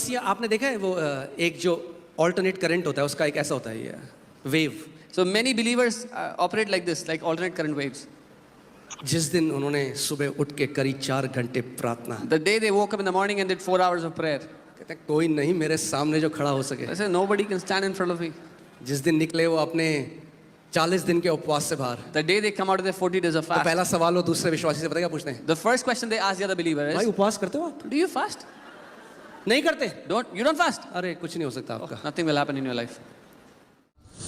विश्वासी आपने देखा है वो एक जो ऑल्टरनेट करंट होता है उसका एक ऐसा होता है ये wave. So many believers operate like this, like alternate current waves. जिस दिन उन्होंने सुबह उठ के करीब 4 घंटे प्रार्थना, The day they woke up in the morning and did 4 hours of prayer, कहते हैं कोई नहीं मेरे सामने जो खड़ा हो सके. I said nobody can stand in front of me. जिस दिन निकले वो अपने 40 दिन के उपवास से बाहर, The day they come out of their 40 days of तो fast, पहला सवाल वो दूसरे विश्वासी से पता क्या पूछते हैं? the first question they ask the other believer भाई is, उपवास करते हो आप? do you fast? नहीं करते? You don't fast? अरे कुछ नहीं हो सकता आपका. Nothing will happen in your life.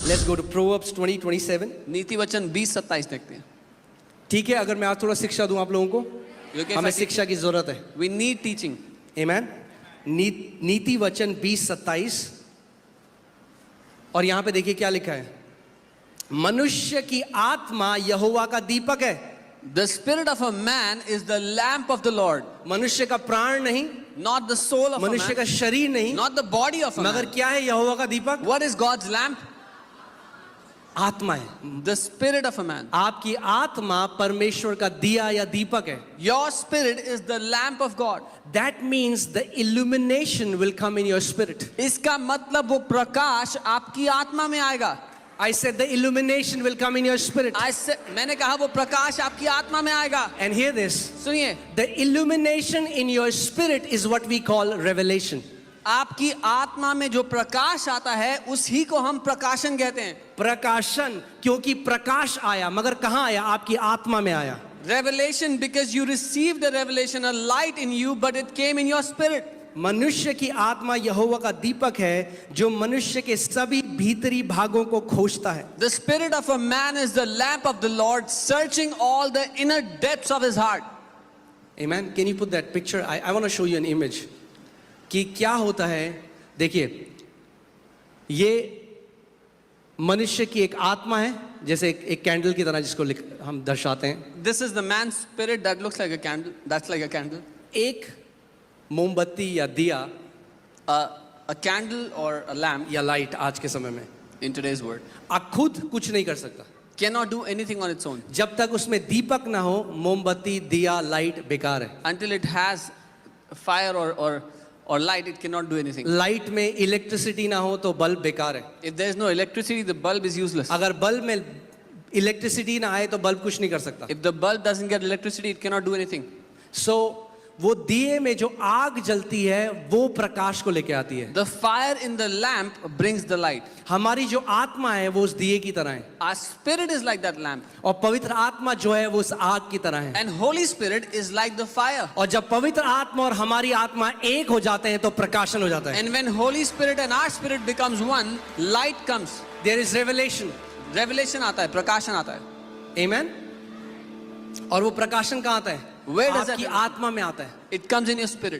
Let's go to Proverbs 20:27. नीति वचन 20:27 देखते हैं. ठीक है, अगर मैं आज थोड़ा शिक्षा दूं आप लोगों को, Okay, हमें if I शिक्षा की जरूरत है. teach- we need teaching. Amen. नीति वचन 20:27 और यहां पे देखिए क्या लिखा है. मनुष्य की आत्मा यहोवा का दीपक है. The spirit of a man is the lamp of the Lord, मनुष्य का प्राण नहीं, not the soul of a मनुष्य का man, शरीर नहीं, not the body of a मगर man. क्या है यहोवा का दीपक? What is God's lamp? आत्मा है. The spirit of a man. आपकी आत्मा परमेश्वर का दिया या दीपक है. Your spirit is the lamp of God. That means the illumination will come in your spirit. इसका मतलब वो प्रकाश आपकी आत्मा में आएगा. I said the illumination will come in your spirit. मैंने कहा वो प्रकाश आपकी आत्मा में आएगा. And hear this. सुनिए, The illumination in your spirit is what we call revelation. आपकी आत्मा में जो प्रकाश आता है उसी को हम प्रकाशन कहते हैं. प्रकाशन, क्योंकि प्रकाश आया, मगर कहाँ आया? आपकी आत्मा में आया. Revelation, because you received a revelation, a light in you, but it came in your spirit. मनुष्य की आत्मा यहोवा का दीपक है जो मनुष्य के सभी भीतरी भागों को खोजता है. The spirit of a man is the lamp of the Lord, searching all the inner depths of his heart. Amen. Can you put that picture? I want to show you an image. कि क्या होता है. देखिए, ये मनुष्य की एक आत्मा है, जैसे एक कैंडल की तरह जिसको हम दर्शाते हैं. This is the man's spirit that looks like a candle. That's like a candle. एक मोमबत्ती या दिया, A candle or a lamp, या लाइट आज के समय में in today's word, आप खुद कुछ नहीं कर सकता. cannot do anything on its own. जब तक उसमें दीपक ना हो, मोमबत्ती, दिया, लाइट बेकार है. Until it has fire or light, it cannot do anything. Light में इलेक्ट्रिसिटी ना हो तो बल्ब बेकार है. If there is no electricity, the bulb is useless. अगर बल्ब में इलेक्ट्रिसिटी ना आए तो बल्ब कुछ नहीं कर सकता. If the bulb doesn't get electricity, it cannot do anything. So वो दिए में जो आग जलती है वो प्रकाश को लेके आती है. The fire in the lamp brings the light. हमारी जो आत्मा है वो उस दिए की तरह है. Our spirit is like that lamp. और पवित्र आत्मा जो है वो उस आग की तरह है. And Holy Spirit is like the fire. और जब पवित्र आत्मा और हमारी आत्मा एक हो जाते हैं तो प्रकाशन हो जाता है. And when Holy Spirit and our spirit becomes one, light comes. There is revelation. Revelation आता है, प्रकाशन आता है. Amen. और वो प्रकाशन कहाँ आता है? Where does आपकी that- आत्मा में आता है. It comes in your spirit.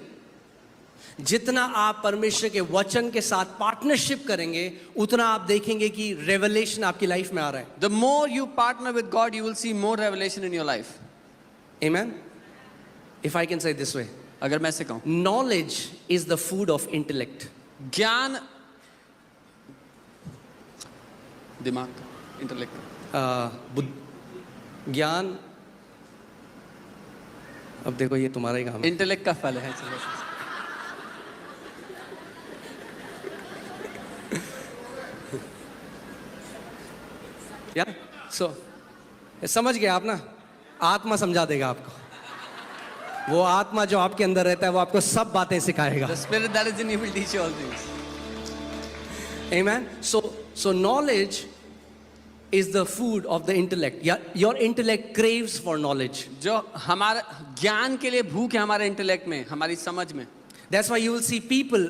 जितना आप परमेश्वर के वचन के साथ पार्टनरशिप करेंगे उतना आप देखेंगे कि रेवलेशन आपकी लाइफ में आ रहा है. The more you partner with God, you will see more revelation in your life. Amen. If I can say it this way, अगर मैं ऐसे कहूँ, knowledge is the food of intellect. ज्ञान दिमाग का, इंटेलेक्ट. ज्ञान, अब देखो ये तुम्हारा ही काम है. इंटेलेक्ट का फल है. यार समझ गए आप ना? आत्मा समझा देगा आपको. वो आत्मा जो आपके अंदर रहता है वो आपको सब बातें सिखाएगा. The spirit that is in you will teach you all things. Amen. So knowledge is the food of the intellect. Your intellect craves for knowledge. जो हमारा ज्ञान के लिए भूख है हमारे इंटेलेक्ट में, हमारी समझ में. That's why you will see people,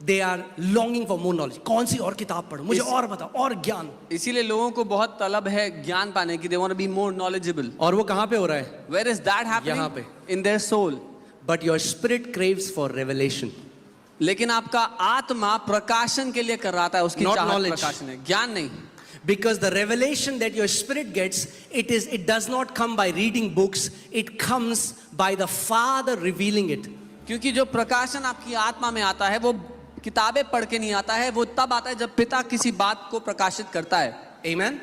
they are longing for more knowledge. कौन सी और किताब पढ़ूं, मुझे और बताओ, और ज्ञान. इसीलिए लोगों को बहुत तलब है ज्ञान पाने की. They want to be more knowledgeable. और वो कहाँ पे हो रहा है? Where is that happening? यहाँ पे. In their soul. But your spirit craves for revelation. लेकिन आपका आत्मा प्रकाशन के लिए कर रहा था, उसकी Not चाहत knowledge. प्रकाशन है, ज्ञान नहीं. Because the revelation that your spirit gets, it does not come by reading books, it comes by the Father revealing it. क्योंकि जो प्रकाशन आपकी आत्मा में आता है वो किताबें पढ़ के नहीं आता है, वो तब आता है जब पिता किसी बात को प्रकाशित करता है. Amen.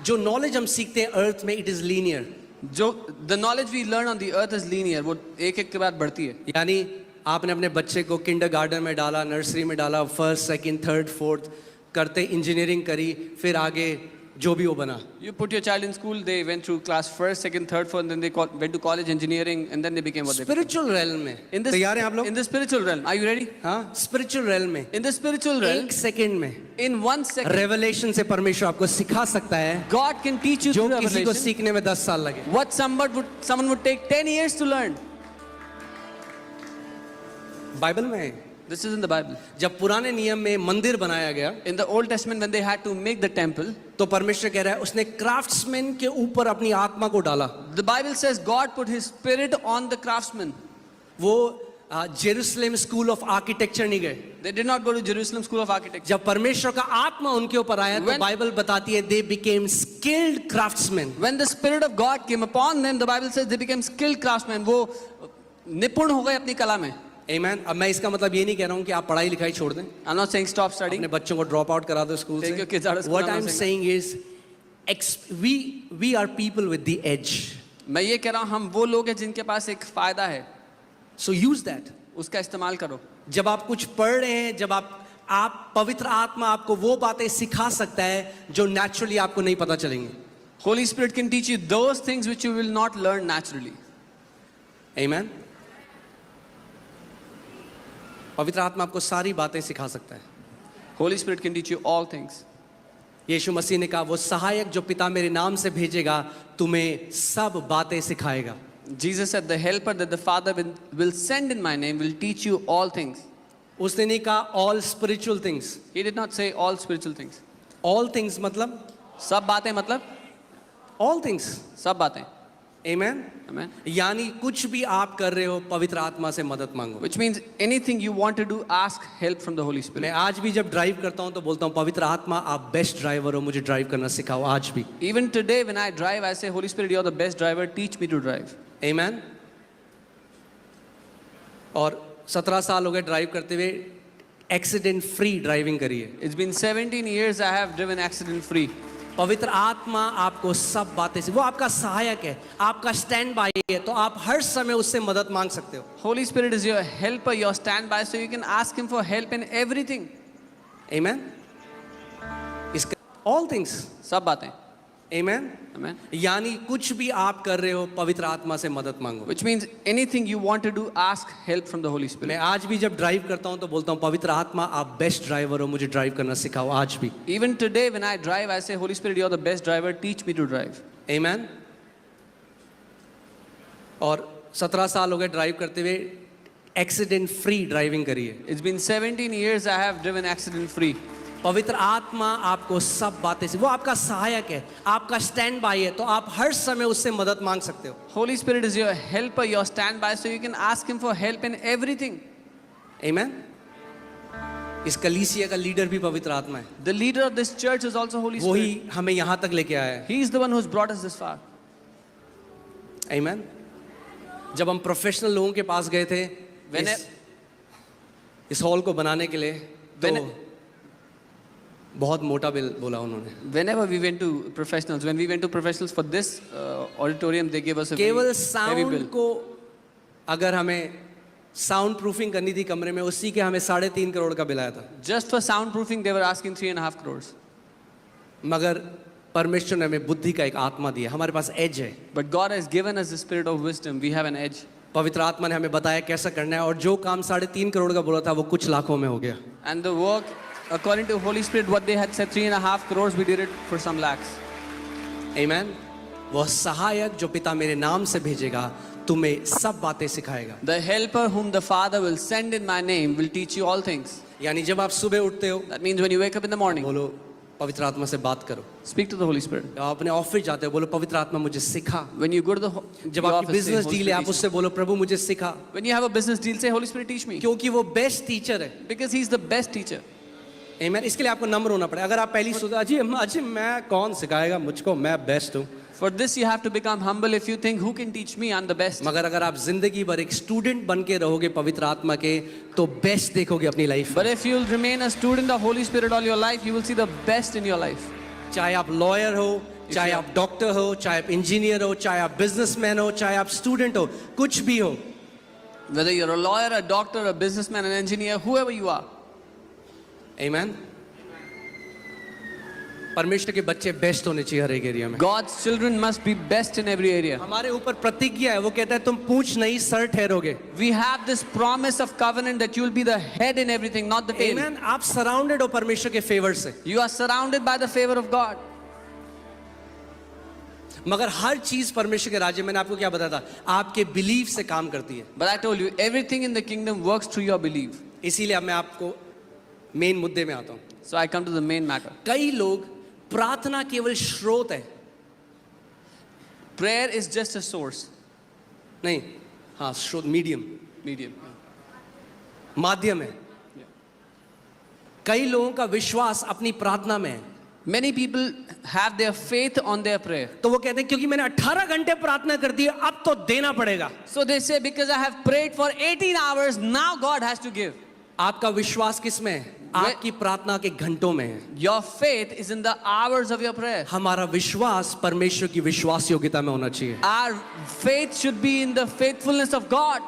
जो knowledge हम सीखते हैं अर्थ में, it is linear. जो the knowledge we learn on the earth is linear, वो एक एक के बाद बढ़ती है. यानी आपने अपने बच्चे को किंडरगार्टन में डाला, नर्सरी में डाला, फर्स्ट सेकंड थर्ड फोर्थ करते इंजीनियरिंग करी, फिर आगे जो भी वो बना. You put your child in school, they went through class first, second, third, fourth, and then they went to college engineering, and then they became what they became. Spiritual realm में In this, तैयार हैं आप लोग? in the spiritual realm, are you ready? हाँ, spiritual realm में In the spiritual realm, एक second में in 1 second, revelation से परमेश्वर आपको सिखा सकता है God can teach you जो through किसी को revelation सीखने में 10 साल लगे. what someone would take 10 years to learn. Bible में है. This is in the Bible. जब पुराने नियम में मंदिर बनाया गया In the Old Testament, when they had to make the temple, तो परमेश्वर कह रहा है उसने क्राफ्ट्समैन के ऊपर अपनी आत्मा को डाला. the Bible says God put His Spirit on the craftsman. वो जेरूसलेम स्कूल ऑफ आर्किटेक्चर नहीं गए. They did not go to Jerusalem School of Architecture. जब परमेश्वर का आत्मा उनके ऊपर आया तो When- बाइबल बताती है they became skilled craftsman. When the Spirit of God came upon them, the Bible says they became skilled craftsmen. वो निपुण हो गए अपनी कला में. आमीन. अब मैं इसका मतलब ये नहीं कह रहा हूँ कि आप पढ़ाई लिखाई छोड़ दें, I'm not saying stop studying. अपने बच्चों को ड्रॉप आउट करा दो school Take your kids out of से. school, what I'm I not am saying saying is we are people with the age. मैं ये कह रहा हूँ हम वो लोग हैं जिनके पास एक फायदा है, सो यूज दैट. उसका इस्तेमाल करो. जब आप कुछ पढ़ रहे हैं, जब आप पवित्र आत्मा आपको वो बातें सिखा सकता है जो नेचुरली आपको नहीं पता चलेंगी. Holy Spirit can teach you those things which you will not learn naturally. आमीन. पवित्र आत्मा आपको सारी बातें सिखा सकता है. Holy Spirit can teach you all things. यीशु मसीह ने कहा वो सहायक जो पिता मेरे नाम से भेजेगा तुम्हें सब बातें सिखाएगा. Jesus said, the helper that the Father will send in my name will teach you all things. उसने नहीं कहा all spiritual things. He did not say all spiritual things. All things मतलब सब बातें मतलब ऑल थिंग्स. सब बातें. आमीन. Amen. यानी कुछ भी आप कर रहे हो पवित्र आत्मा से मदद मांगो. Which means anything you want to do, ask help from the Holy मैं Spirit. आज भी जब ड्राइव करता हूं तो बोलता हूं पवित्र आत्मा आप बेस्ट ड्राइवर हो, मुझे ड्राइव करना सिखाओ आज भी. Even today when I drive, I say, Holy Spirit, you're the best driver, teach me to drive. आमीन. और 17 साल हो गए ड्राइव करते हुए, एक्सीडेंट फ्री ड्राइविंग करिए. It's been 17 years I have driven accident free. पवित्र आत्मा आपको सब बातें से, वो आपका सहायक है, आपका स्टैंड बाय है, तो आप हर समय उससे मदद मांग सकते हो. Holy Spirit is your helper, your standby, so you can ask Him for help in everything. आमीन. इसका ऑल थिंग्स. सब बातें. आमीन. Amen. यानी कुछ भी आप कर रहे हो पवित्र आत्मा से मदद मांगो. Which means anything you want to do, ask help from the Holy मैं Spirit. आज भी जब ड्राइव करता हूं तो बोलता हूं पवित्र आत्मा आप बेस्ट ड्राइवर हो, मुझे ड्राइव करना सिखाओ आज भी. Even today when I drive, I say, Holy Spirit, you're the best driver, teach me to drive. आमीन. और 17 साल हो गए ड्राइव करते हुए, एक्सीडेंट फ्री ड्राइविंग करिए. It's been 17 years I have driven accident free. पवित्र आत्मा आपको सब बातें से, वो आपका सहायक है, आपका स्टैंड बाय है, तो आप हर समय उससे मदद मांग सकते हो. Holy Spirit is your helper, your standby, so you can ask Him for help in everything. आमीन. इस कलीसिया का लीडर भी पवित्र आत्मा है. The leader of this church is also Holy वही Spirit. हमें यहाँ तक लेके आया है. He is the one who's brought us this far. आमीन. जब हम प्रोफेशनल लोगों के पास गए थे When इस हॉल को बनाने के लिए, तो When- बहुत मोटा बिल बोला उन्होंने. Whenever we went to professionals, when we went to professionals for this auditorium, they gave us a केवल very heavy साउंड bill. को अगर हमें साउंड प्रूफिंग करनी थी कमरे में, उसी के हमें 3.5 करोड़ का बिल आया था. Just for soundproofing, they were asking 3.5 crores. मगर परमेश्वर ने हमें बुद्धि का एक आत्मा दिया, हमारे पास एज है. But God has given us the spirit of wisdom. We have an edge. पवित्र आत्मा ने हमें बताया कैसा करना है, और जो काम 3.5 करोड़ का बोला था वो कुछ लाखों में हो गया. And the work, according to Holy Spirit, what they had said 3.5 crores, we did it for some lakhs. आमीन. वह सहायक जो पिता मेरे नाम से भेजेगा तुम्हें सब बातें सिखाएगा. The helper whom the Father will send in my name will teach you all things. यानी जब आप सुबह उठते हो, That means when you wake up in the morning, बोलो पवित्र आत्मा से बात करो. speak to the Holy Spirit. जब आप अपने ऑफिस जाते हो, बोलो पवित्र आत्मा मुझे सिखा. When you go to the जब the आपकी office, say, business Holy deal है, Spirit, आप teach me. उससे बोलो प्रभु मुझे सिखा, When you have a business deal, say, Holy Spirit, teach me. क्योंकि वो बेस्ट टीचर है. Because He's the best teacher. आमीन. इसके लिए आपको नम्र होना पड़ेगा. अगर आप पहली सोचो अजी मैं कौन सिखाएगा मुझको, मैं बेस्ट हूँ. For this you have to become humble. If you think, who can teach me? I'm the best. मगर अगर आप जिंदगी भर एक स्टूडेंट बन के रहोगे पवित्र आत्मा के, तो बेस्ट देखोगे अपनी life. But if you'll remain a student of Holy Spirit all your life, you will see the best in your life. चाहे आप लॉयर हो, चाहे you आप डॉक्टर हो, चाहे आप इंजीनियर हो, चाहे आप बिजनेसमैन हो, चाहे आप स्टूडेंट हो, कुछ भी हो, Whether you're a lawyer, a doctor, a businessman, an engineer, whoever you are. Amen. परमेश्वर के बच्चे बेस्ट होने चाहिए हर एक एरिया में. God's children must be best in every area. हमारे ऊपर प्रतिज्ञा है, वो कहता है तुम पूंछ नहीं sir ठहरोगे. We have this promise of covenant that you will be the head in everything, not the tail. Amen. आप सराउंडेड हो परमेश्वर के फेवर से. You are surrounded by the favor of God. मगर हर चीज परमेश्वर के राज्य, मैंने आपको क्या बताया था, आपके बिलीफ से काम करती है. But I told you, everything in the kingdom works through your belief. इसीलिए अब मैं आपको मेन मुद्दे में आता हूं. So I come to the main matter. कई लोग प्रार्थना केवल स्रोत है. Prayer is just a source, नहीं, हाँ स्रोत, मीडियम, medium. माध्यम है. कई लोगों का विश्वास अपनी प्रार्थना में है. Many people have their faith on their prayer. तो वो कहते हैं क्योंकि मैंने 18 घंटे प्रार्थना कर दी है, अब तो देना पड़ेगा. So they say, because I have prayed for 18 hours, now God has to give. आपका विश्वास किस में है? आपकी प्रार्थना के घंटों में है. Your faith is in the hours of your prayer. हमारा विश्वास परमेश्वर की विश्वास योग्यता में होना चाहिए. Our faith should be in the faithfulness of God.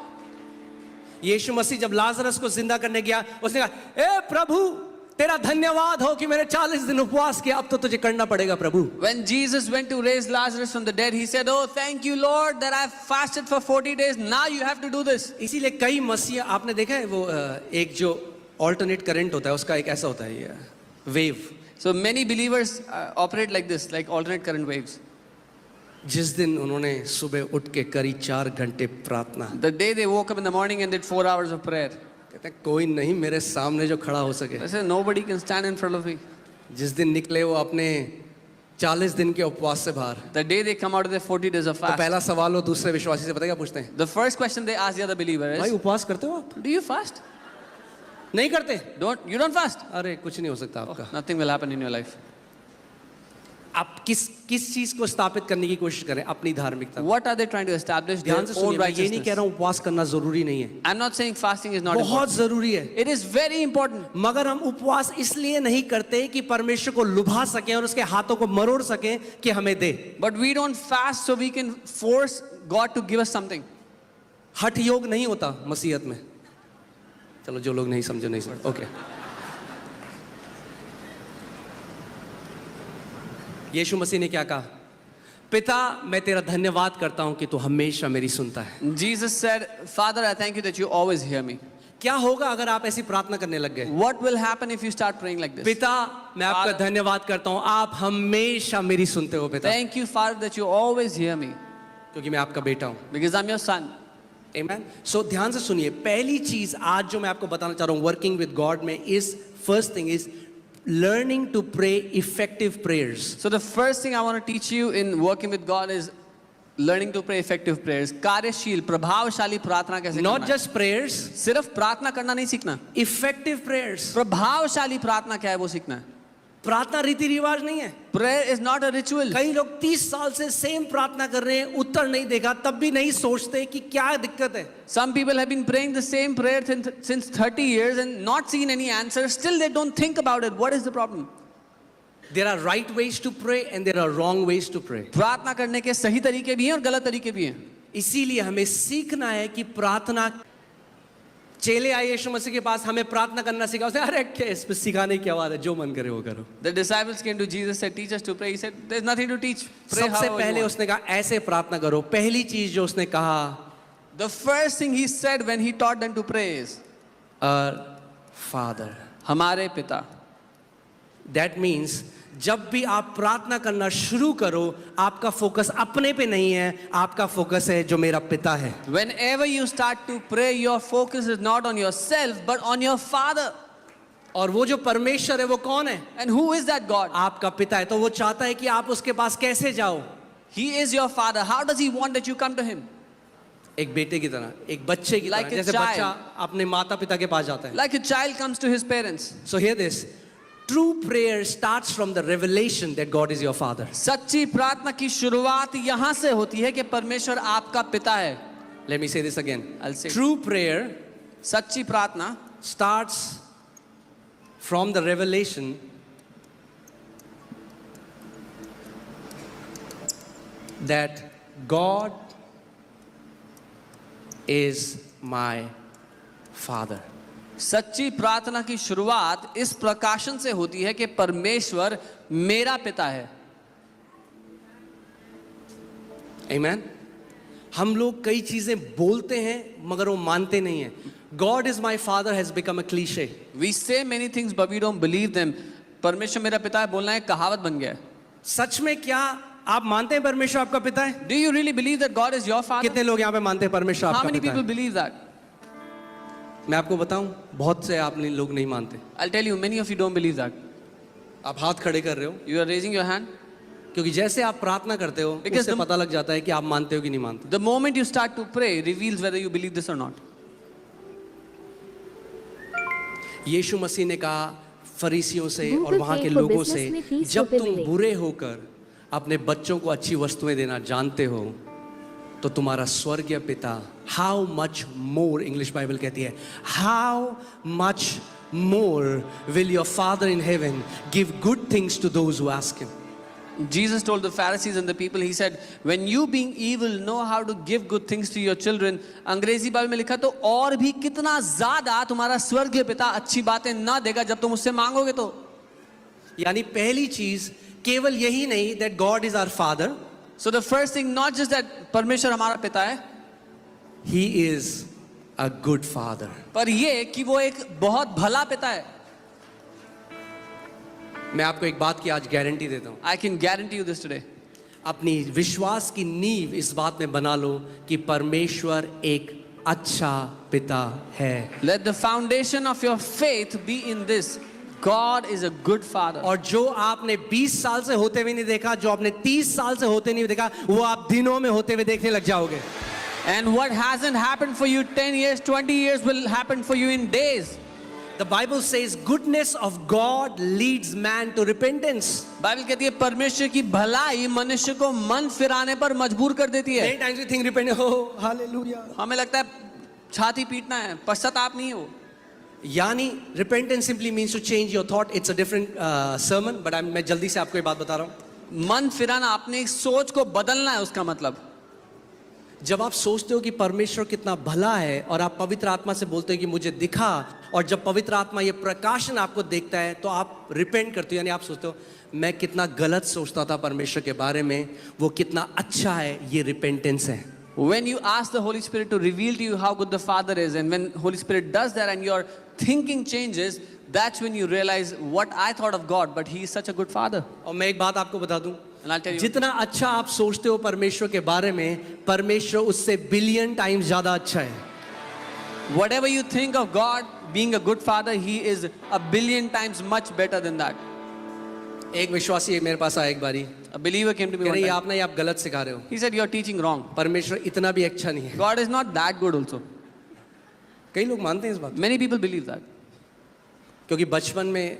यीशु मसीह जब लाजरस को जिंदा करने गया, उसने कहा, ए प्रभु तेरा धन्यवाद हो कि मैंने 40 दिन उपवास किया, अब तो तुझे करना पड़ेगा प्रभु. When Jesus went to raise Lazarus from the dead, he said, oh, thank you Lord that I've fasted for 40 days. Now you have to do this. इसीलिए कई मसीह, आपने देखा है वो एक जो ऑल्टरनेट करंट होता है, उसका एक ऐसा होता है ये wave. So many believers operate like this, like alternate current waves. जिस दिन उन्होंने सुबह उठ के करी 4 घंटे प्रार्थना, The day they woke up in the morning and did 4 hours of prayer. कहते हैं कोई नहीं मेरे सामने जो खड़ा हो सके. I said, nobody can stand in front of me. जिस दिन निकले वो अपने 40 दिन के उपवास से बाहर, The day they come out of their 40 days of तो fast. पहला सवाल वो दूसरे विश्वासी से पता है क्या पूछते हैं? The first question they ask the other believer भाई is, उपवास करते हो आप? do you fast? नहीं करते? You don't fast? अरे कुछ नहीं हो सकता आपका. Nothing will happen in your life. आप किस चीज को स्थापित करने की कोशिश करें? अपनी धार्मिकता. What are they trying to establish? Their ध्यान से own सुनिए, मैं ये नहीं कह righteousness. रहा हूँ उपवास करना जरूरी नहीं है. I'm not saying fasting is not बहुत important. जरूरी है. It is very important. मगर हम उपवास इसलिए नहीं करते कि परमेश्वर को लुभा सकें और उसके हाथों को मरोड़ सकें कि हमें दे. But we don't fast so we can force God to give us something. हठ योग नहीं होता मसीहत में. चलो जो लोग नहीं समझे नहीं समझे. ओके. यीशु मसीह ने क्या कहा? पिता मैं तेरा धन्यवाद करता हूं कि तू हमेशा मेरी सुनता है. Jesus said, Father, I thank you that you always hear me. क्या होगा अगर आप ऐसी प्रार्थना करने लग गए? What will happen if you start praying like this? पिता मैं आपका Father, धन्यवाद करता हूं, आप हमेशा मेरी सुनते हो पिता, Thank you, Father, that you always hear me क्योंकि मैं आपका बेटा हूं. because I'm your son. Amen. So ध्यान से सुनिए, पहली चीज आज जो मैं आपको बताना चाह रहा हूं वर्किंग विद गॉड में is, first thing is learning to pray effective prayers. So the first thing I want to teach you in working with God is learning to pray effective prayers. कार्यशील प्रभावशाली प्रार्थना कैसे Not करना just prayers, है. सिर्फ प्रार्थना करना नहीं सीखना. effective prayers. प्रभावशाली प्रार्थना क्या है वो सीखना है. प्रार्थना रीति रिवाज नहीं है. Prayer is not a ritual. कई लोग 30 साल से सेम प्रार्थना कर रहे हैं, उत्तर नहीं देखा, तब भी नहीं सोचते कि क्या दिक्कत है. Some people have been praying the same prayer since 30 years and not seen any answer. Still they don't think about it. What is the problem? There are right ways to pray and there are wrong ways to pray. प्रार्थना करने के सही तरीके भी हैं और गलत तरीके भी हैं. इसीलिए हमें सीखना है कि प्रार्थना, चेले आए यीशु मसीह के पास, हमें प्रार्थना करना सिखाओ. उसने अरे क्या इसमें सिखाने की क्या बात है, जो मन करे वो करो. The disciples came to Jesus, said, teach us to pray. He said, there's nothing to teach. Pray सबसे however पहले you want. उसने कहा ऐसे प्रार्थना करो. पहली चीज जो उसने कहा, The first thing he said when he taught them to pray is, Our Father. हमारे पिता. That means जब भी आप प्रार्थना करना शुरू करो, आपका फोकस अपने पे नहीं है, आपका फोकस है जो मेरा पिता है. Whenever you start to pray, your focus is not on yourself but on your Father. और वो जो परमेश्वर है वो कौन है? And who is that God? आपका पिता है. तो वो चाहता है कि आप उसके पास कैसे जाओ? He is your Father. How does he want that you come to him? एक बेटे की तरह, एक बच्चे की Like तरह, a जैसे child. बच्चा अपने माता पिता के पास जाता है. Like a child comes to his parents. So hear this. True prayer starts from the revelation that God is your father. सच्ची प्रार्थना की शुरुआत यहाँ से होती है कि परमेश्वर आपका पिता है. Let me say this again. I'll say it. True prayer सच्ची प्रार्थना starts from the revelation that God is my Father. सच्ची प्रार्थना की शुरुआत इस प्रकाशन से होती है कि परमेश्वर मेरा पिता है. Amen. हम लोग कई चीजें बोलते हैं मगर वो मानते नहीं हैं. God is my father has become a cliche. We say many things but we don't believe them. परमेश्वर मेरा पिता है बोलना एक कहावत बन गया है. सच में क्या आप मानते हैं परमेश्वर आपका पिता है? Do you really believe that God is your father? कितने लोग यहाँ पे मानते हैं परमेश्वर How आपका many पिता people है? believe that? मैं आपको बताऊं, बहुत से आप लोग नहीं मानते. I'll tell you, many of you don't believe that. आप हाथ खड़े कर रहे हो You are raising your hand. क्योंकि जैसे आप प्रार्थना करते हो Because उससे the- पता लग जाता है कि आप मानते हो कि नहीं मानते. The moment you start to pray reveals whether you believe this or not. यीशु मसीह ने कहा फरीसियों से Google और वहाँ Pay के for लोगों business से, में 30 जब रुपए तुम मिले. बुरे होकर अपने बच्चों को अच्छी वस्तुएं देना जानते हो तो तुम्हारा स्वर्गीय पिता how much more, English Bible कहती है, how much more will your father in heaven give good things to those who ask him. Jesus told the Pharisees and the people, he said, when you being evil know how to give good things to your children, अंग्रेजी Bible में लिखा तो और भी कितना ज्यादा तुम्हारा स्वर्गीय पिता अच्छी बातें ना देगा जब तुम उससे मांगोगे तो. यानी पहली चीज केवल यही नहीं that God is our father, So the first thing, not just that परमेश्वर हमारा पिता है, he is a good father. पर ये कि वो एक बहुत भला पिता है. मैं आपको एक बात की आज गारंटी देता हूं, I can guarantee you this today. अपनी विश्वास की नींव इस बात में बना लो कि परमेश्वर एक अच्छा पिता है. Let the foundation of your faith be in this. God is a good father. और जो आपने 20 साल से होते हुए नहीं देखा, जो आपने 30 साल से होते नहीं देखा, वो आप दिनों में होते हुए देखने लग जाओगे. And what hasn't happened for you 10 years, 20 years will happen for you in days. The Bible says goodness of God leads man to repentance. Bible कहती है परमेश्वर की भलाई मनुष्य को मन फिराने पर मजबूर कर देती है. Many times we think repent, oh hallelujah. हमें लगता है छाती पीटना है, पश्चाताप नहीं है वो. यानी repentance simply means to change your thought. It's a different sermon, but मैं जल्दी से आपको ये बात बता रहा हूँ. मन फिराना, अपनी सोच को बदलना है उसका मतलब. जब आप सोचते हो कि परमेश्वर कितना भला है और आप पवित्र आत्मा से बोलते हो कि मुझे दिखा, और जब पवित्र आत्मा ये प्रकाशन आपको देखता है तो आप रिपेंट करते हो. यानी आप सोचते हो मैं कितना गलत सोचता था परमेश्वर के बारे में, वो कितना अच्छा है. ये रिपेंटेंस है. When you ask the Holy Spirit to reveal to you how good the Father is, and when Holy Spirit does that and your thinking changes, that's when you realize what I thought of God, but He is such a good Father. और मैं एक बात आपको बता दूं, And I'll tell you, जितना अच्छा आप सोचते हो परमेश्वर के बारे में, परमेश्वर उससे बिलियन टाइम्स ज्यादा अच्छा है. whatever you think of God being a good Father, He is a billion times much better than that. एक विश्वासी मेरे पास आया एक बारी, A believer came to me कह one रही time. आप ना ये आप गलत सिखा रहे हो, He said, "You're teaching wrong. परमेश्वर इतना भी अच्छा नहीं है." God is not that good also." कई लोग मानते हैं इस बात, Many people believe that. क्योंकि बचपन में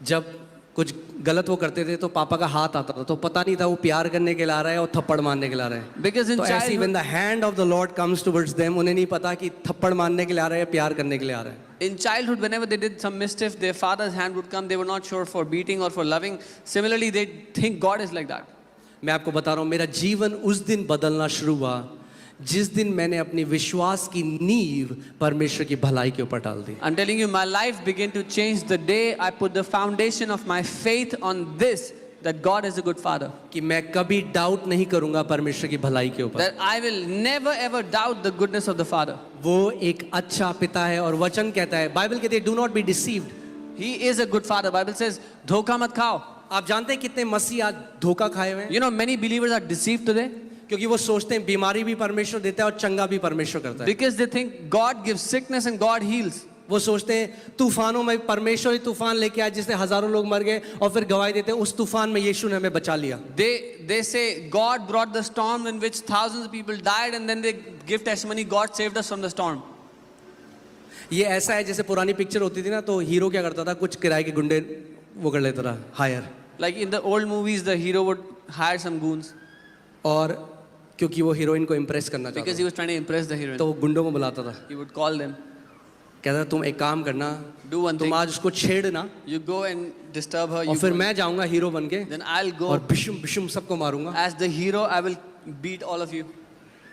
जब कुछ गलत वो करते थे तो पापा का हाथ आता था, तो पता नहीं था वो प्यार करने के लिए आ रहा है और थप्पड़ मारने के लिए आ रहा है. Because in तो ऐसे ही childhood, when the hand of the Lord comes towards them, उन्हें नहीं पता कि थप्पड़ मारने के लिए आ रहा है या प्यार करने के लिए आ रहा है. in childhood, whenever they did some mischief, their father's hand would come. They were not sure for beating or for loving. Similarly, they think God is like that. मैं आपको बता रहा हूँ, मेरा जीवन उस दिन बदलना शुरू हुआ जिस दिन मैंने अपनी विश्वास की नींव परमेश्वर की भलाई के ऊपर डाल दी. I'm telling you, my life began to change the day I put the foundation of my faith on this, that God is a good Father. कि मैं कभी डाउट नहीं करूंगा परमेश्वर की भलाई के ऊपर. That I will never ever doubt the goodness of the Father. वो एक अच्छा पिता है और वचन कहता है, बाइबल कहती है, do not be deceived. He is a good Father. Bible says, धोखा मत खाओ. आप जानते हैं कितने मसीह आज धोखा खाए हुए हैं? You know, many believers are deceived today क्योंकि वो सोचते हैं बीमारी भी परमेश्वर देता है और चंगा भी परमेश्वर करता है. because they think God gives sickness and God heals. वो सोचते हैं तूफानों में परमेश्वर ही तूफान लेके आया जिससे हजारों लोग मर गए, और फिर गवाही देते हैं उस तूफान में यीशु ने हमें बचा लिया. They say God brought the storm in which thousands of people died, and then they give testimony, God saved us from the storm. ये ऐसा है जैसे पुरानी पिक्चर होती थी ना, तो हीरो क्या करता था, कुछ किराए के गुंडे वो कर लेता था, higher. Like in the old movies, the hero would hire some goons और क्योंकि वो हीरोइन को इम्प्रेस करना because चाहता he was trying to impress the था, heroine. तो वो गुंडों को बुलाता था, He would call them, कहता था तुम एक काम करना, do one तुम thing, आज उसको छेड़ना you go and disturb her, और you फिर go, मैं जाऊंगा हीरो बन के then I'll go और बिशुम बिशुम सबको मारूंगा as the hero, I will beat all of you,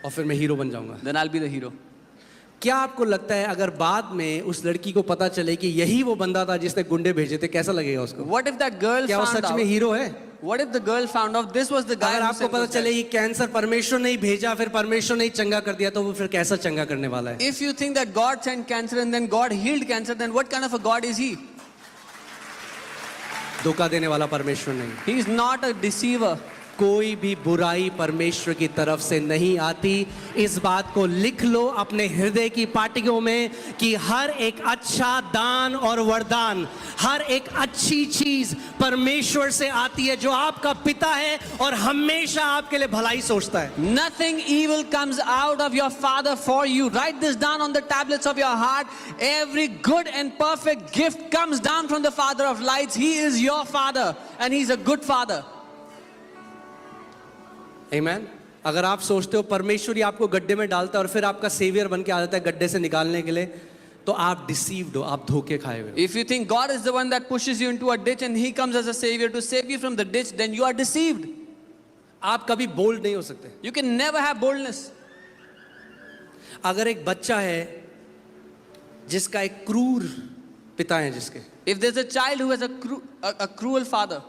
और फिर मैं हीरो बन जाऊंगा. then I'll be the hero. क्या आपको लगता है अगर बाद में उस लड़की को पता चले कि यही वो बंदा था जिसने गुंडे भेजे थे, कैसा लगेगा उसको? What if that girl क्या वो found सच में out? हीरो है? What if the girl found out this was the guy अगर who आपको sent पता those चले guys? ये कैंसर परमेश्वर ने ही भेजा, फिर परमेश्वर ने ही चंगा कर दिया, तो वो फिर कैसा चंगा करने वाला है? If you think that God sent cancer and then God healed cancer, then what kind of a God is he? धोखा देने वाला परमेश्वर नहीं। He is not a deceiver. कोई भी बुराई परमेश्वर की तरफ से नहीं आती। इस बात को लिख लो अपने हृदय की पाटियों में कि हर एक अच्छा दान और वरदान, हर एक अच्छी चीज परमेश्वर से आती है, जो आपका पिता है और हमेशा आपके लिए भलाई सोचता है। Nothing evil comes out of your Father for you. Write this down on the tablets of your heart. Every good and perfect gift comes down from the Father of lights. He is your Father and He's a good Father. आमीन। अगर आप सोचते हो परमेश्वर ही आपको गड्ढे में डालता है और फिर आपका सेवियर बन के आ जाता है गड्ढे से निकालने के लिए, तो आप डिसीव्ड हो, आप धोखे खाए हुए हो। If you think God is the one that pushes you into a ditch and He comes as a savior to save you from the ditch, then you are deceived. आप कभी बोल्ड नहीं हो सकते। You can never have boldness. अगर एक बच्चा है जिसका एक क्रूर पिता है, जिसके If there's a child who has a cruel father,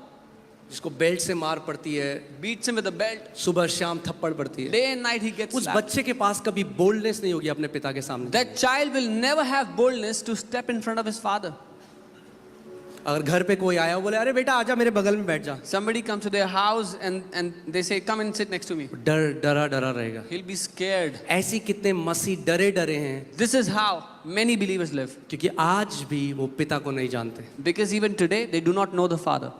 जिसको बेल्ट से मार पड़ती है, beats him with a belt, सुबह शाम थप्पड़ पड़ती है, day and night he gets उस slapped. बच्चे के पास कभी बोल्डनेस नहीं होगी अपने पिता के सामने। That child will never have boldness to step in front of his father. अगर घर पे कोई आया, वो बोले अरे बेटा आजा मेरे बगल में बैठ जा, Somebody comes to their house and they say, come and sit next to me. डरा डरा रहेगा। He'll be scared. ऐसी कितने मसीह डरे डरे हैं, This is how many believers live. क्योंकि आज भी वो पिता को नहीं जानते। Because even today they do not know the Father.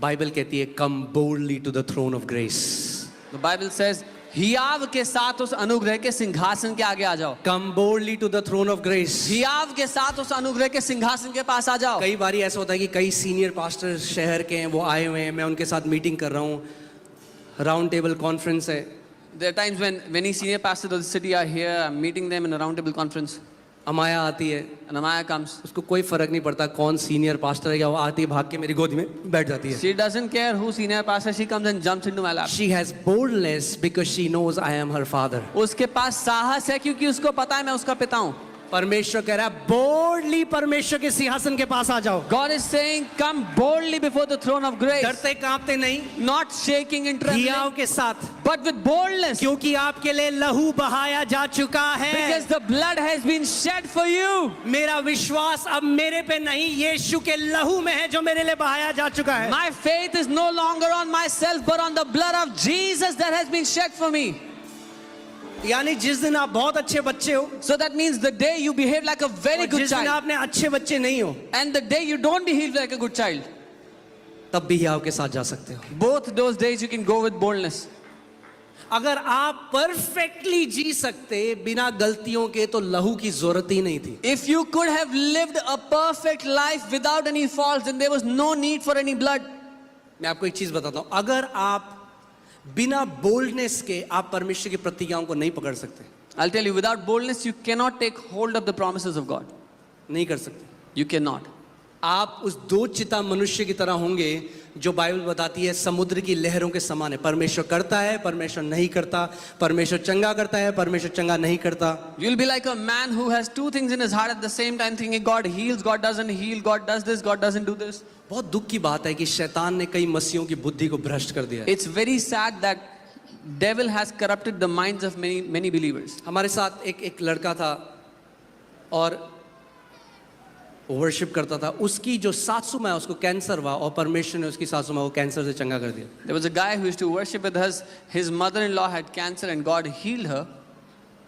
Bible कहती है come boldly to the throne of grace. The Bible says, हियाव के साथ उस अनुग्रह के सिंहासन के आगे आ जाओ। Come boldly to the throne of grace. हियाव के साथ उस अनुग्रह के सिंहासन के पास आ जाओ। कई बारी ऐसा होता है कि कई सीनियर पास्टर शहर के हैं, वो आए हुए हैं, मैं उनके साथ मीटिंग कर रहा हूँ, राउंड टेबल कॉन्फ्रेंस है। There are times when many senior pastors of the city are here, I'm meeting them in a round table conference. अमाया आती है, And Amaya comes. उसको कोई फर्क नहीं पड़ता कौन सीनियर पास्टर है, क्या वो आती है भाग के मेरी गोदी में बैठ जाती है। She doesn't care who senior pastor, she comes and jumps into my lap. She has boldness because she knows I am her father. उसके पास साहस है क्योंकि उसको पता है मैं उसका पिता हूँ। परमेश्वर कह रहा है बोल्डली परमेश्वर के सिंहासन के पास आ जाओ। God is saying, come boldly before the throne of grace. डरते कांपते नहीं, Not shaking and हियाव trembling, के साथ, but with boldness. क्योंकि आपके लिए लहू बहाया जा चुका है। Because the blood has been shed for you. मेरा विश्वास अब मेरे पे नहीं, यीशु के लहू में है जो मेरे लिए बहाया जा चुका है। My faith is no longer on myself, but on the blood of Jesus that has been shed for me. यानी जिस दिन आप बहुत अच्छे बच्चे हो, So that means the day you behave like a very और good जिस दिन child, आपने अच्छे बच्चे नहीं हो, and the day you don't behave like a good child, तब भी हियाव के साथ जा सकते हो। both those days you can go with boldness. अगर आप परफेक्टली जी सकते बिना गलतियों के, तो लहू की जरूरत ही नहीं थी। If you could have lived a perfect life without any faults, then there was no need for any blood. मैं आपको एक चीज बताता हूं, अगर आप बिना बोल्डनेस के आप परमेश्वर की प्रतिज्ञाओं को नहीं पकड़ सकते, I'll tell you, without boldness, you cannot take hold of the promises of God. नहीं कर सकते। You cannot. आप उस दो चिता मनुष्य की तरह होंगे जो बाइबल बताती है समुद्र की लहरों के समान है। परमेश्वर करता है, परमेश्वर नहीं करता, परमेश्वर चंगा करता है, परमेश्वर चंगा नहीं करता। You'll be like a man who has two things in his heart at the same time, thinking God heals, God doesn't heal, God does this, God doesn't do this. बहुत दुख की बात है कि शैतान ने कई मसीहों की बुद्धि को भ्रष्ट कर दिया है। It's very sad that devil has corrupted the minds of many believers. हमारे साथ एक लड़का था और वर्शिप करता था, उसकी जो सासू माँ है उसको कैंसर हुआ और परमेश्वर ने उसकी सासू माँ को कैंसर से चंगा कर दिया। There was a guy who used to worship with us. His mother-in-law had cancer and God healed her.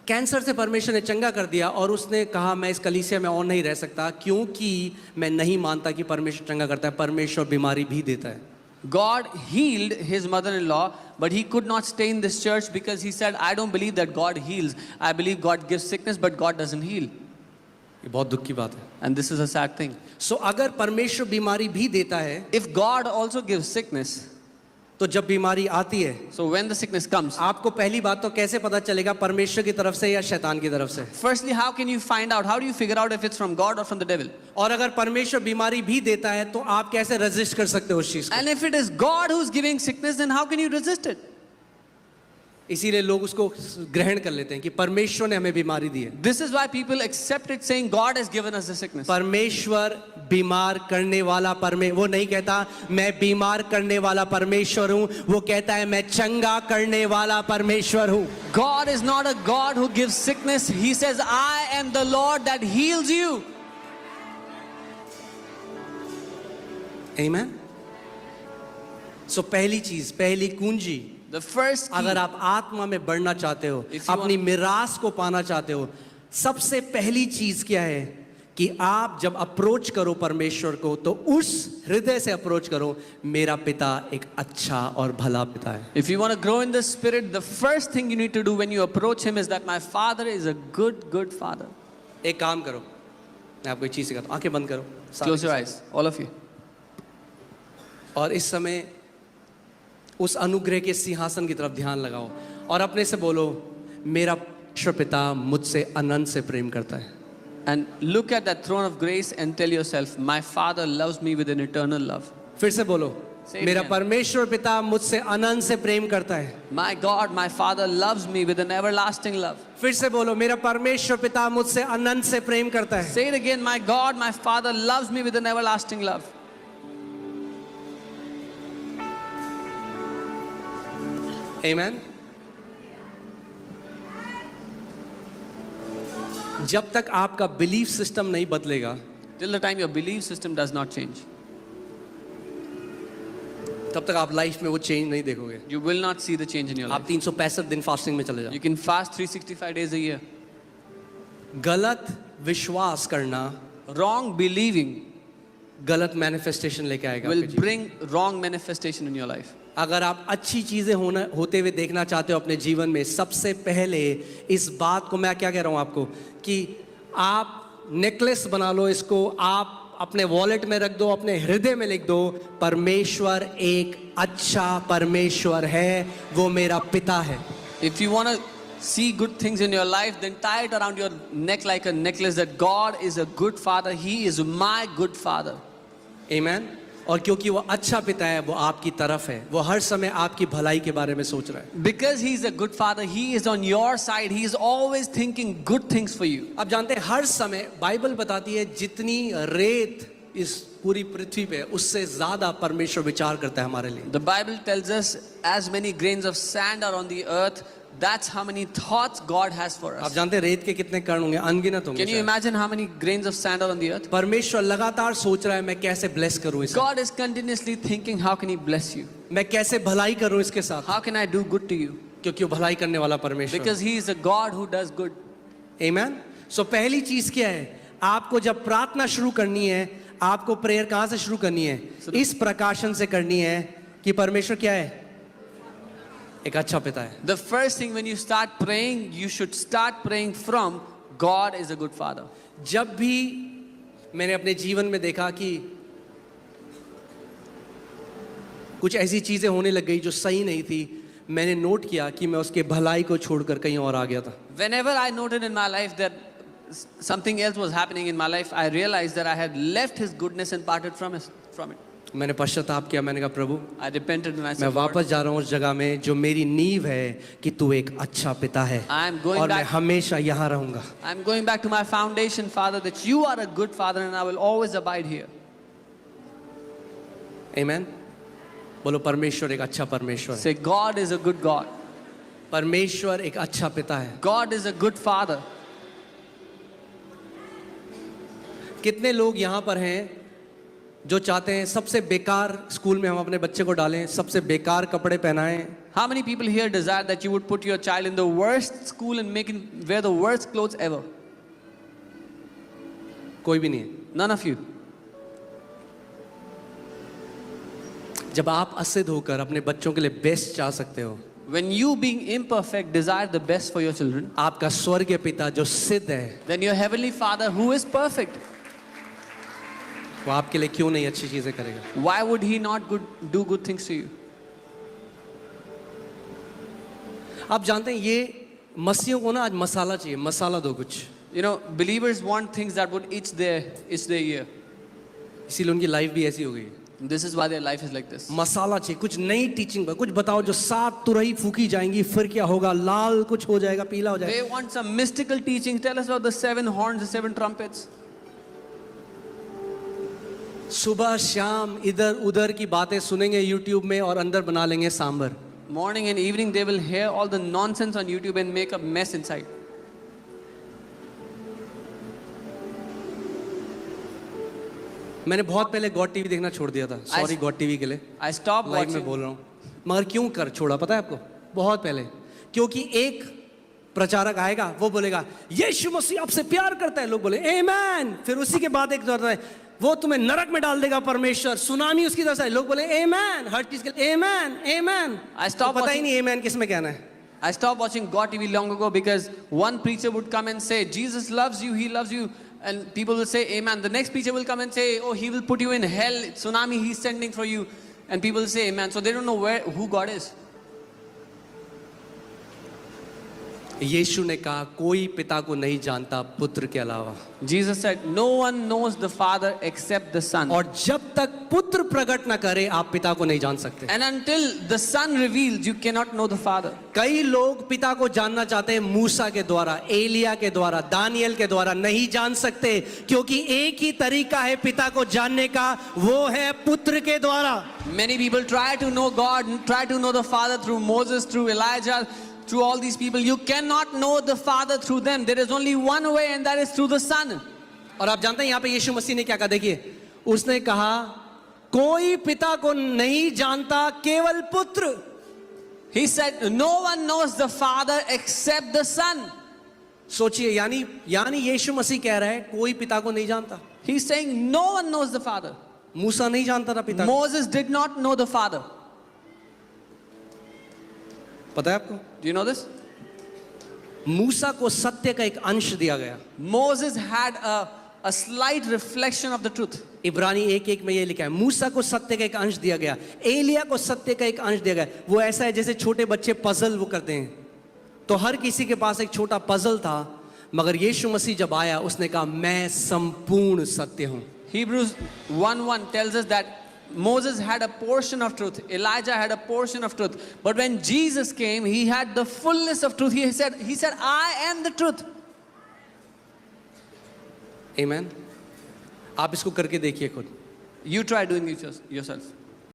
Cancer से परमेश्वर ने चंगा कर दिया और उसने कहा मैं इस कलीसिया में और नहीं रह सकता, क्योंकि मैं नहीं मानता कि परमेश्वर चंगा करता है, परमेश्वर बीमारी भी देता है। God healed his mother-in-law, but he could not stay in this church because he said, I don't believe that God heals. I believe God gives sickness, but God doesn't heal. ये बहुत दुख की बात है। And this is a sad thing. सो अगर परमेश्वर बीमारी भी देता है, If God also gives sickness, तो जब बीमारी आती है, so when the sickness comes, आपको पहली बात तो कैसे पता चलेगा परमेश्वर की तरफ से या शैतान की तरफ से? firstly, how can you find out? How do you figure out if it's from God or from the devil? और अगर परमेश्वर बीमारी भी देता है तो आप कैसे रेजिस्ट कर सकते हो उस चीज को? And if it is God who's giving sickness, then how can you resist it? इसीलिए लोग उसको ग्रहण कर लेते हैं कि परमेश्वर ने हमें बीमारी दी है। This is why people accept it, saying God has given us the sickness. परमेश्वर बीमार करने वाला वो नहीं कहता मैं बीमार करने वाला परमेश्वर हूं, वो कहता है मैं चंगा करने वाला परमेश्वर हूं। God is not a God who gives sickness. He says, I am the Lord that heals you. आमीन। सो पहली चीज, पहली कुंजी, The first key, अगर आप आत्मा में बढ़ना चाहते हो, If you अपनी मिरास को पाना चाहते हो, सबसे पहली चीज क्या है कि आप जब अप्रोच करो परमेश्वर को तो उस हृदय से अप्रोच करो, मेरा पिता एक अच्छा और भला पिता है। if you want to grow in the spirit, the first thing you need to do when you approach him is that my father is a good father. एक काम करो, मैं आपको एक चीज सिखाता हूं, आंखें बंद करो Close your eyes, all of you. और इस समय उस अनुग्रह के सिंहासन की तरफ ध्यान लगाओ और अपने से बोलो, मेरा परमेश्वर पिता मुझसे अनंत से प्रेम करता है। And look at that throne of grace and tell yourself, my father loves me with an eternal love. फिर से बोलो, Say it मेरा again. परमेश्वर पिता मुझसे अनंत से प्रेम करता है। My God, my father loves me with an everlasting love. फिर से बोलो, मेरा परमेश्वर पिता मुझसे अनंत से प्रेम करता है। Say it again, my God, my father loves me with an everlasting love. आमीन। जब तक आपका बिलीफ सिस्टम नहीं बदलेगा, Till the time your belief system does not change, तब तक आप लाइफ में वो चेंज नहीं देखोगे। you will not see the change in your life. आप 365 दिन फास्टिंग में चले जाओ। You can fast 365 days a year. गलत विश्वास करना Wrong believing गलत मैनिफेस्टेशन लेके आएगा will आपके जीवन। bring wrong manifestation in your life. अगर आप अच्छी चीजें होते हुए देखना चाहते हो अपने जीवन में, सबसे पहले इस बात को मैं क्या कह रहा हूं आपको कि आप नेकलेस बना लो, इसको आप अपने वॉलेट में रख दो, अपने हृदय में लिख दो, परमेश्वर एक अच्छा परमेश्वर है, वो मेरा पिता है। If you want to see good things in your life, then tie it around your neck like a necklace that God is a good father. He is my good father. आमीन। और क्योंकि वो अच्छा पिता है, वो आपकी तरफ है, वो हर समय आपकी भलाई के बारे में सोच रहा है। Because he is a good father, he is on your side. He is always thinking good things for you. आप जानते हैं हर समय बाइबल बताती है जितनी रेत इस पूरी पृथ्वी पे, उससे ज्यादा परमेश्वर विचार करता है हमारे लिए। The Bible tells us as many grains of sand are on the earth, that's how many thoughts God has for आप us. जानते हैं रेत के कितने कण होंगे, अनगिनत होंगे। Can you शायद। imagine how many grains of sand are on the earth? परमेश्वर लगातार सोच रहा है मैं कैसे ब्लेस करूं इसे, God is continuously thinking, how can he bless you? मैं कैसे भलाई करूं इसके साथ, How can I do good to you? क्योंकि वो भलाई करने वाला परमेश्वर। Because he is a God who does good. आमीन। सो पहली चीज क्या है, आपको जब प्रार्थना शुरू करनी है, आपको प्रेयर कहां से शुरू करनी है? इस प्रकाशन से करनी है कि परमेश्वर क्या है, एक अच्छा पिता है। The first thing when you start praying, you should start praying from God is a good father. जब भी मैंने अपने जीवन में देखा कि कुछ ऐसी चीजें होने लग गई जो सही नहीं थी, मैंने नोट किया कि मैं उसके भलाई को छोड़कर कहीं और आ गया था। Whenever I noted in my life that something else was happening in my life, I realized that I had left his goodness and parted from it. मैंने पश्चाताप किया, मैंने कहा प्रभु I repented and I मैं said, Lord, वापस जा रहा हूँ उस जगह में जो मेरी नींव है कि तू एक अच्छा पिता है I'm going और मैं back- हमेशा यहाँ रहूंगा। I'm going back to my foundation, Father, that you are a good father and I will always abide here. आमीन। बोलो परमेश्वर एक अच्छा परमेश्वर है, Say, God is a good God. परमेश्वर एक अच्छा पिता है। God is a good father. कितने लोग यहाँ पर हैं जो चाहते हैं सबसे बेकार स्कूल में हम अपने बच्चे को डालें, सबसे बेकार कपड़े पहनाएं, How many people here desire that you would put your child in the worst school and make him wear the worst clothes ever? कोई भी नहीं है। None of you. जब आप असिद्ध होकर अपने बच्चों के लिए बेस्ट चाह सकते हो, When you, being imperfect, desire the best for your children, आपका स्वर्गीय पिता जो सिद्ध है, then your heavenly Father, who is perfect, वो आपके लिए क्यों नहीं अच्छी चीजें करेगा? why would he not do good things to you? आप जानते हैं ये मसीहों को ना आज मसाला चाहिए, मसाला दो कुछ, You know, believers want things that would itch their ear. इसीलिए उनकी लाइफ भी ऐसी हो गई है। This is why their life is like this. मसाला चाहिए, कुछ नई टीचिंग, कुछ बताओ जो 7 तुरही फूकी जाएंगी, फिर क्या होगा, लाल कुछ हो जाएगा, पीला हो They जाएगा. want some mystical teaching. Tell us about the 7 horns, the 7 trumpets. सुबह शाम इधर उधर की बातें सुनेंगे YouTube में और अंदर बना लेंगे sambar. Morning and evening they will hear all the nonsense on YouTube and make a mess inside. मैंने बहुत पहले गॉड टीवी देखना छोड़ दिया था. सॉरी गॉड टीवी के लिए, I stopped लाइव में watching. बोल रहा हूँ. मगर क्यों कर छोड़ा पता है आपको? बहुत पहले. क्योंकि एक प्रचारक आएगा, वो बोलेगा यीशु मसीह आपसे प्यार करता है, लोग बोले आमेन. फिर उसी के बाद एक होता है, वो तुम्हें नरक में डाल देगा परमेश्वर, सुनामी उसकी तरफ से आए, लोग बोले आमेन. हर चीज के लिए आमेन आमेन. I stopped पता ही watching. नहीं आमेन किसमें कहना है. I stopped watching God TV long ago because one preacher would come and say, Jesus loves you, he loves you. And people will say, amen. The next preacher will come and say, oh, he will put you in hell. Tsunami he's sending for you. And people will say, amen. So they don't know who God is. यीशु ने कहा कोई पिता को नहीं जानता पुत्र के अलावा. Jesus said, no one knows the Father except the Son. और जब तक पुत्र प्रकट ना करे आप पिता को नहीं जान सकते. And until the Son reveals, you cannot know the Father. कई लोग पिता को जानना चाहते हैं मूसा के द्वारा, एलिया के द्वारा, दानियल के द्वारा. नहीं जान सकते क्योंकि एक ही तरीका है पिता को जानने का, वो है पुत्र के द्वारा. Many people try to know God, try to know the Father through Moses, through Elijah, through all these people. You cannot know the Father through them. There is only one way, and that is through the Son. और आप जानते हैं यहाँ पे यीशु मसीह ने क्या कहा? देखिए, उसने कहा कोई पिता को नहीं जानता केवल पुत्र. He said, no one knows the Father except the Son. सोचिए, यानी यीशु मसीह कह रहा है कोई पिता को नहीं जानता. He's saying no one knows the Father. मूसा नहीं जानता था पिता को. Moses did not know the Father. पता है आपको? Do you know this? मूसा को सत्य का एक अंश दिया गया. Moses had a slight reflection of the truth. इब्रानी 1:1 में ये लिखा है, मूसा को सत्य का एक अंश दिया गया, एलिया को सत्य का एक अंश दिया गया. वो ऐसा है जैसे छोटे बच्चे पजल वो करते हैं. तो हर किसी के पास एक छोटा पजल था, मगर यीशु मसीह जब आया उसने कहा मैं संपूर्ण सत्य हूं. Hebrews 1:1 tells us that Moses had a portion of truth. Elijah had a portion of truth. But when Jesus came, he had the fullness of truth. He said, I am the truth. Amen. आप इसको करके देखिए खुद. You try doing it yourself.